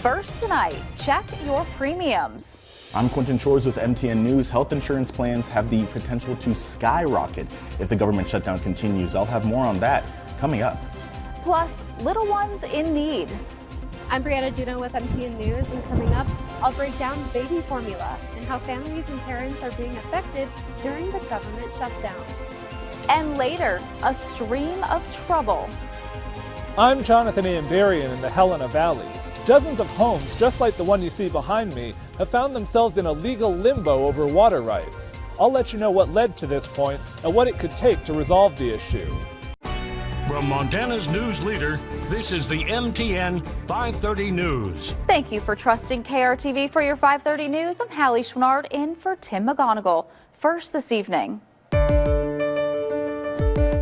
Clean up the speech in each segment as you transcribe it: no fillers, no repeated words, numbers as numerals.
First tonight, check your premiums. I'm Quentin Shores with MTN News. Health insurance plans have the potential to skyrocket if the government shutdown continues. I'll have more on that coming up. Plus, little ones in need. I'm Brianna Juno with MTN News, and coming up, I'll break down baby formula and how families and parents are being affected during the government shutdown. And later, a stream of trouble. I'm Jonathan Ambarian in the Helena Valley. Dozens of homes, just like the one you see behind me, have found themselves in a legal limbo over water rights. I'll let you know what led to this point and what it could take to resolve the issue. From Montana's news leader, this is the MTN 530 News. Thank you for trusting KRTV for your 530 News. I'm Hallie Schwannard in for Tim McGonigal. First this evening.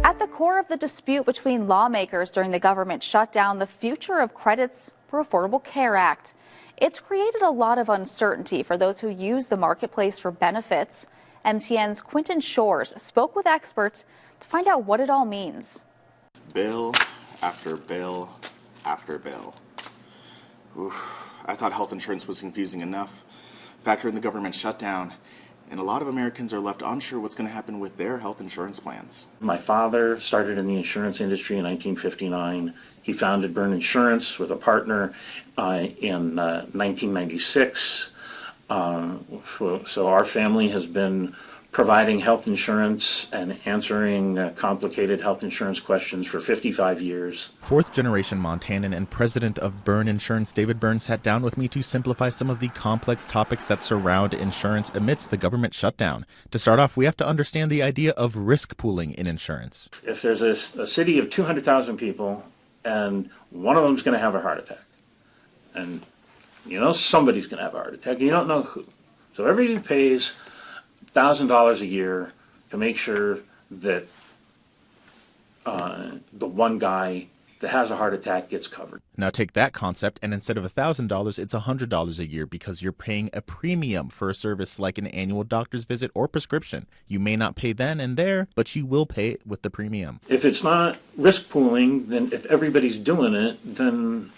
At the core of the dispute between lawmakers during the government shutdown, the future of credits for Affordable Care Act. It's created a lot of uncertainty for those who use the marketplace for benefits. MTN's Quentin Shores spoke with experts to find out what it all means. Bill after bill after bill. Oof. I thought health insurance was confusing enough. Factor in the government shutdown, and a lot of Americans are left unsure what's going to happen with their health insurance plans. My father started in the insurance industry in 1959. He founded Byrne Insurance with a partner in 1996. So our family has been providing health insurance and answering complicated health insurance questions for 55 years. Fourth-generation Montanan and president of Byrne Insurance, David Byrne, sat down with me to simplify some of the complex topics that surround insurance amidst the government shutdown. To start off, we have to understand the idea of risk pooling in insurance. If there's a city of 200,000 people and one of them's going to have a heart attack, and you know somebody's going to have a heart attack, and you don't know who. So everybody pays $1,000 a year to make sure that the one guy that has a heart attack gets covered. Now take that concept, and instead of $1,000, it's $100 a year because you're paying a premium for a service like an annual doctor's visit or prescription. You may not pay then and there, but you will pay it with the premium. If it's not risk pooling, then if everybody's doing it, then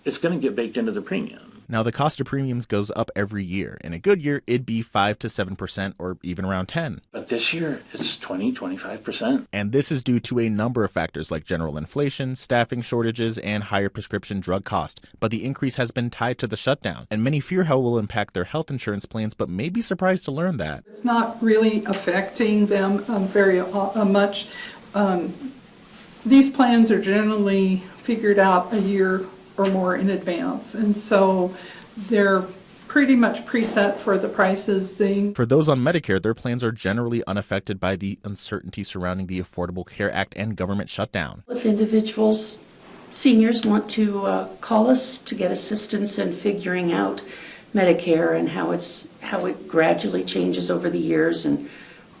it's going to get baked into the premium. Now, the cost of premiums goes up every year. In a good year, it'd be 5 to 7% or even around 10. But this year, it's 20-25%. And this is due to a number of factors like general inflation, staffing shortages, and higher prescription drug cost. But the increase has been tied to the shutdown, and many fear how it will impact their health insurance plans, but may be surprised to learn that. It's not really affecting them very much. These plans are generally figured out a year or more in advance, and so they're pretty much preset for the prices. For those on Medicare, their plans are generally unaffected by the uncertainty surrounding the Affordable Care Act and government shutdown. If individuals, seniors, want to call us to get assistance in figuring out Medicare and how it gradually changes over the years, and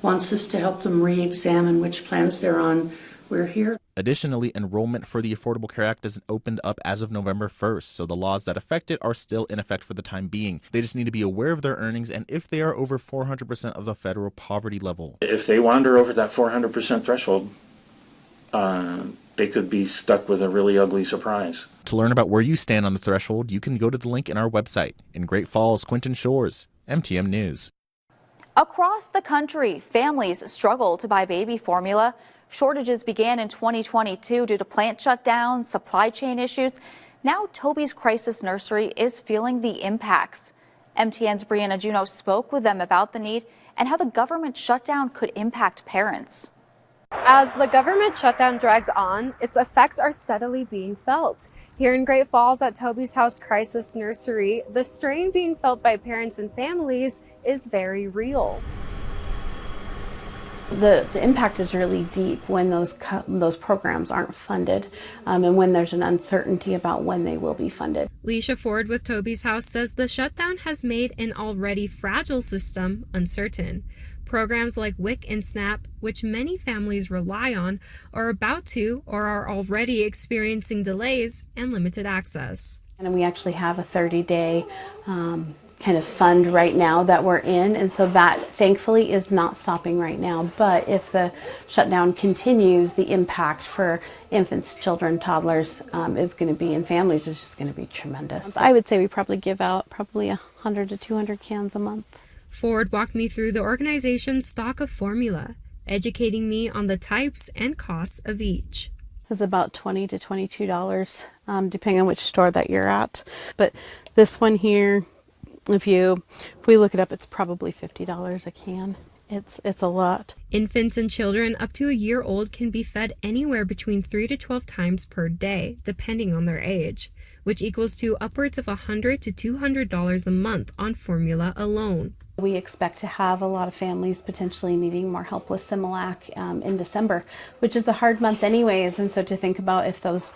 wants us to help them re-examine which plans they're on, we're here. Additionally, enrollment for the Affordable Care Act isn't opened up as of November 1st, so the laws that affect it are still in effect for the time being. They just need to be aware of their earnings and if they are over 400% of the federal poverty level. If they wander over that 400% threshold, they could be stuck with a really ugly surprise. To learn about where you stand on the threshold, you can go to the link in our website. In Great Falls, Quentin Shores, MTN News. Across the country, families struggle to buy baby formula. Shortages began in 2022 due to plant shutdowns, supply chain issues. Now Toby's Crisis Nursery is feeling the impacts. MTN's Brianna Juno spoke with them about the need and how the government shutdown could impact parents. As the government shutdown drags on, its effects are steadily being felt. Here in Great Falls at Toby's House Crisis Nursery, the strain being felt by parents and families is very real. The impact is really deep when those programs aren't funded and when there's an uncertainty about when they will be funded. Leisha Ford with Toby's House says the shutdown has made an already fragile system uncertain. Programs like WIC and SNAP, which many families rely on, are about to or are already experiencing delays and limited access. And we actually have a 30-day kind of fund right now that we're in, and so that thankfully is not stopping right now. But if the shutdown continues, the impact for infants, children, toddlers is going to be, and families, is just going to be tremendous. I would say we probably give out probably 100 to 200 cans a month. Ford walked me through the organization's stock of formula, educating me on the types and costs of each. It's about $20 to $22, depending on which store that you're at. But this one here, if we look it up, it's probably $50 a can. It's a lot. Infants and children up to a year old can be fed anywhere between 3 to 12 times per day, depending on their age, which equals to upwards of $100 to $200 a month on formula alone. We expect to have a lot of families potentially needing more help with Similac in December, which is a hard month anyways. And so to think about if those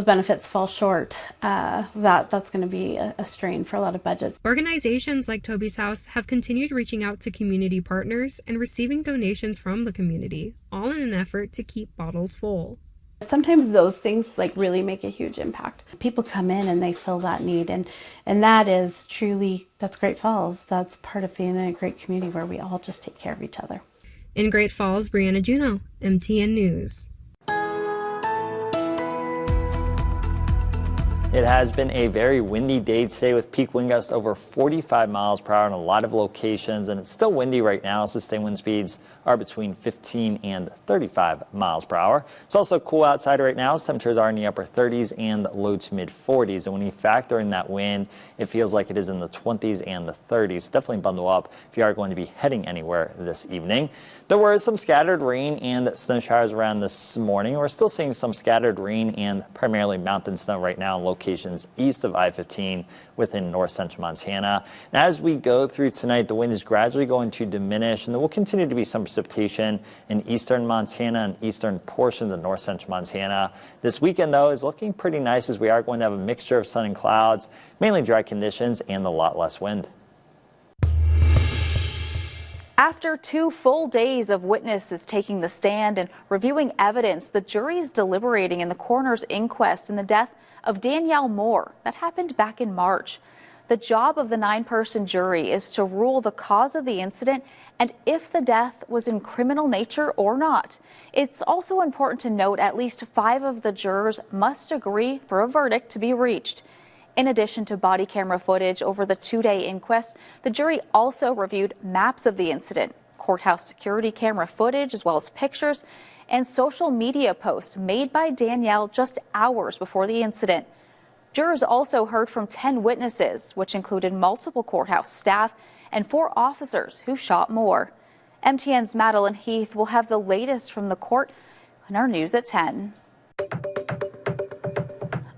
benefits fall short, that's going to be a strain for a lot of budgets. Organizations like Toby's House have continued reaching out to community partners and receiving donations from the community, all in an effort to keep bottles full. Sometimes those things really make a huge impact. People come in and they fill that need, and that is truly, that's Great Falls. That's part of being a great community where we all just take care of each other. In Great Falls, Brianna Juneau, MTN News. It has been a very windy day today with peak wind gusts over 45 miles per hour in a lot of locations, and it's still windy right now. Sustained wind speeds are between 15 and 35 miles per hour. It's also cool outside right now. Temperatures are in the upper 30s and low to mid 40s, and when you factor in that wind, it feels like it is in the 20s and the 30s. Definitely bundle up if you are going to be heading anywhere this evening. There were some scattered rain and snow showers around this morning. We're still seeing some scattered rain and primarily mountain snow right now in locations east of I-15 within north central Montana. And as we go through tonight, the wind is gradually going to diminish, and there will continue to be some precipitation in eastern Montana and eastern portions of north central Montana. This weekend, though, is looking pretty nice as we are going to have a mixture of sun and clouds, mainly dry conditions and a lot less wind. After 2 full days of witnesses taking the stand and reviewing evidence, the jury is deliberating in the coroner's inquest in the death of Danielle Moore that happened back in March. The job of the 9-person jury is to rule the cause of the incident and if the death was in criminal nature or not. It's also important to note at least 5 of the jurors must agree for a verdict to be reached. In addition to body camera footage over the 2-day inquest, the jury also reviewed maps of the incident, courthouse security camera footage, as well as pictures and social media posts made by Danielle just hours before the incident. Jurors also heard from 10 witnesses, which included multiple courthouse staff and 4 officers who shot Moore. MTN's Madeline Heath will have the latest from the court in our news at 10.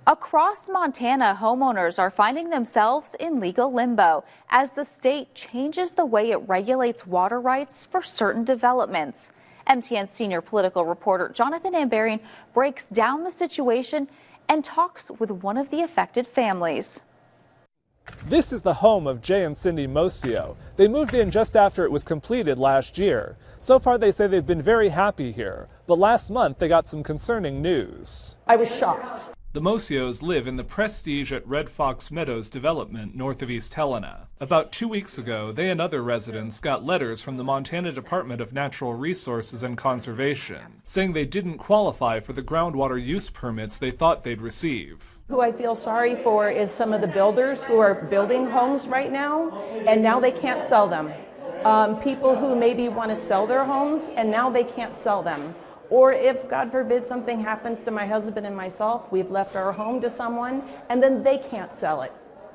Across Montana, homeowners are finding themselves in legal limbo as the state changes the way it regulates water rights for certain developments. MTN senior political reporter Jonathan Ambarian breaks down the situation and talks with one of the affected families. This is the home of Jay and Cindy Mosio. They moved in just after it was completed last year. So far, they say they've been very happy here. But last month, they got some concerning news. I was shocked. The Mosios live in the Prestige at Red Fox Meadows development north of East Helena. About 2 weeks ago, they and other residents got letters from the Montana Department of Natural Resources and Conservation saying they didn't qualify for the groundwater use permits they thought they'd receive. Who I feel sorry for is some of the builders who are building homes right now, and now they can't sell them. People who maybe want to sell their homes, and now they can't sell them. Or if, God forbid, something happens to my husband and myself, we've left our home to someone, and then they can't sell it.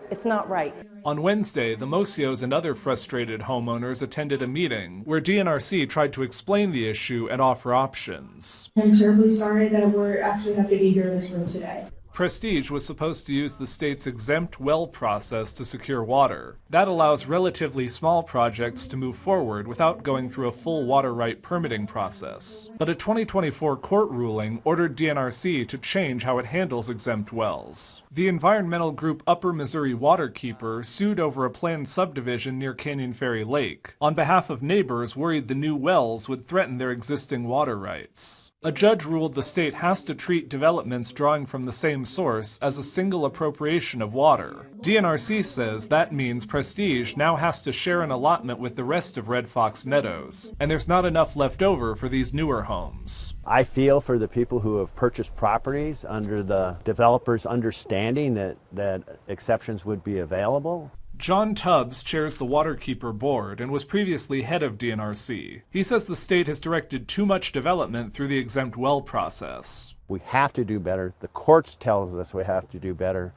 It's not right. On Wednesday, the Mosios and other frustrated homeowners attended a meeting where DNRC tried to explain the issue and offer options. I'm terribly sorry that we're actually have to be here in this room today. Prestige was supposed to use the state's exempt well process to secure water. That allows relatively small projects to move forward without going through a full water right permitting process. But a 2024 court ruling ordered DNRC to change how it handles exempt wells. The environmental group Upper Missouri Waterkeeper sued over a planned subdivision near Canyon Ferry Lake on behalf of neighbors worried the new wells would threaten their existing water rights. A judge ruled the state has to treat developments drawing from the same source as a single appropriation of water. DNRC says that means Prestige now has to share an allotment with the rest of Red Fox Meadows, and there's not enough left over for these newer homes. I feel for the people who have purchased properties under the developer's understanding that exceptions would be available. John Tubbs chairs the Waterkeeper Board and was previously head of DNRC. He says the state has directed too much development through the exempt well process. We have to do better. The courts tell us we have to do better.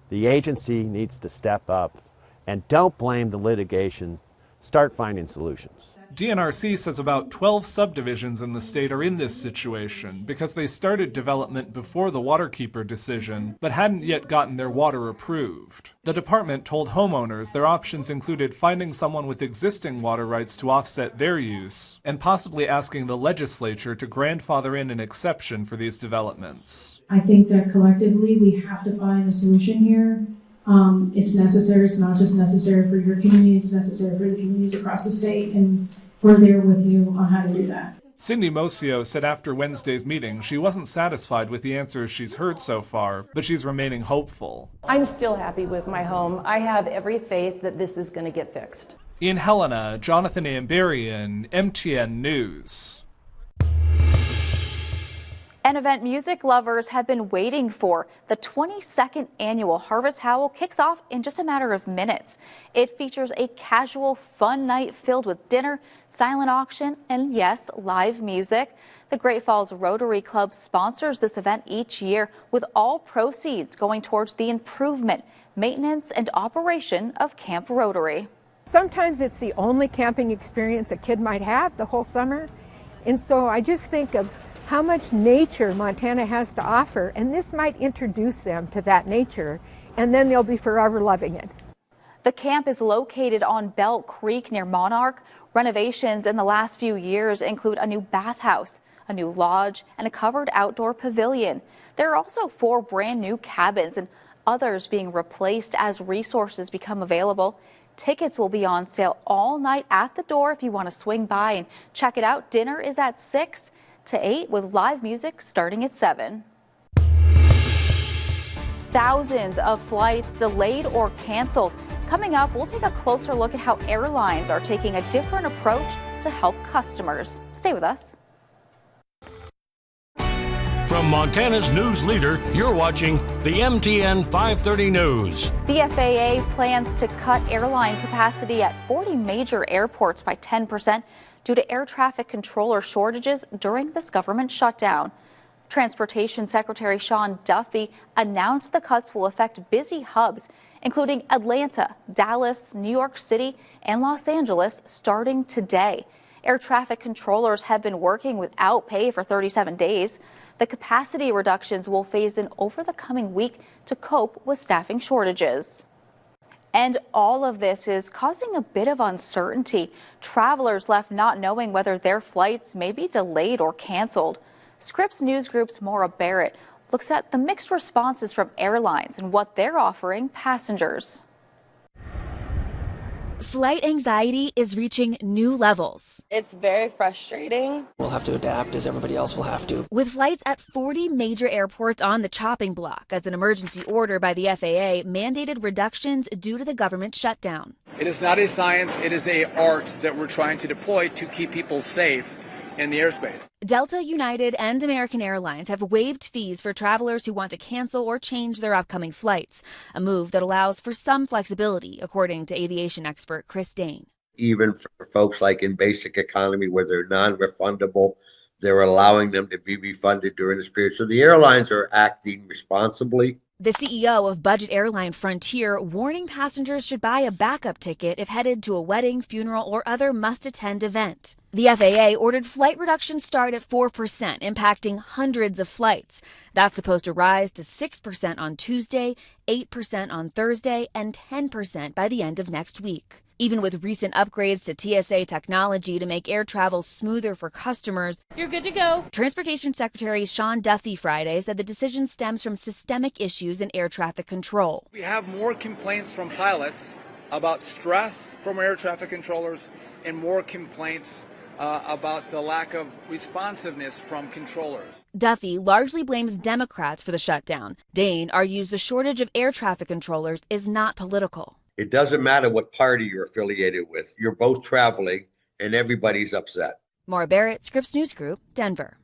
The agency needs to step up and don't blame the litigation. Start finding solutions. DNRC says about 12 subdivisions in the state are in this situation because they started development before the Waterkeeper decision but hadn't yet gotten their water approved. The department told homeowners their options included finding someone with existing water rights to offset their use and possibly asking the legislature to grandfather in an exception for these developments. I think that collectively we have to find a solution here. It's necessary. It's not just necessary for your community, it's necessary for the communities across the state, and we're there with you on how to do that. Cindy Mosio said after Wednesday's meeting she wasn't satisfied with the answers she's heard so far, but she's remaining hopeful. I'm still happy with my home. I have every faith that this is going to get fixed. In Helena, Jonathan Amberian, MTN News. An event music lovers have been waiting for. The 22nd annual Harvest Howl kicks off in just a matter of minutes. It features a casual, fun night filled with dinner, silent auction, and yes, live music. The Great Falls Rotary Club sponsors this event each year, with all proceeds going towards the improvement, maintenance, and operation of Camp Rotary. Sometimes it's the only camping experience a kid might have the whole summer. And so I just think of how much nature Montana has to offer, and this might introduce them to that nature, and then they'll be forever loving it. The camp is located on Belt Creek near Monarch. Renovations in the last few years include a new bathhouse, a new lodge, and a covered outdoor pavilion. There are also 4 brand new cabins and others being replaced as resources become available. Tickets will be on sale all night at the door if you want to swing by and check it out. Dinner is at 6 to 8 with live music starting at 7. Thousands of flights delayed or canceled. Coming up, we'll take a closer look at how airlines are taking a different approach to help customers. Stay with us. From Montana's news leader, you're watching the MTN 530 News. The FAA plans to cut airline capacity at 40 major airports by 10% due to air traffic controller shortages during this government shutdown. Transportation Secretary Sean Duffy announced the cuts will affect busy hubs, including Atlanta, Dallas, New York City, and Los Angeles starting today. Air traffic controllers have been working without pay for 37 days. The capacity reductions will phase in over the coming week to cope with staffing shortages. And all of this is causing a bit of uncertainty. Travelers left not knowing whether their flights may be delayed or canceled. Scripps News Group's Maura Barrett looks at the mixed responses from airlines and what they're offering passengers. Flight anxiety is reaching new levels. It's very frustrating. We'll have to adapt as everybody else will have to. With flights at 40 major airports on the chopping block as an emergency order by the FAA mandated reductions due to the government shutdown. It is not a science, it is an art that we're trying to deploy to keep people safe in the airspace. Delta, United, and American Airlines have waived fees for travelers who want to cancel or change their upcoming flights, a move that allows for some flexibility, according to aviation expert Chris Dane. Even for folks like in basic economy where they're non-refundable, they're allowing them to be refunded during this period. So the airlines are acting responsibly. The CEO of budget airline Frontier warning passengers should buy a backup ticket if headed to a wedding, funeral, or other must-attend event. The FAA ordered flight reductions start at 4%, impacting hundreds of flights. That's supposed to rise to 6% on Tuesday, 8% on Thursday, and 10% by the end of next week. Even with recent upgrades to TSA technology to make air travel smoother for customers, you're good to go. Transportation Secretary Sean Duffy Friday said the decision stems from systemic issues in air traffic control. We have more complaints from pilots about stress from air traffic controllers and more complaints about the lack of responsiveness from controllers. Duffy largely blames Democrats for the shutdown. Dane argues the shortage of air traffic controllers is not political. It doesn't matter what party you're affiliated with. You're both traveling and everybody's upset. Maura Barrett, Scripps News Group, Denver.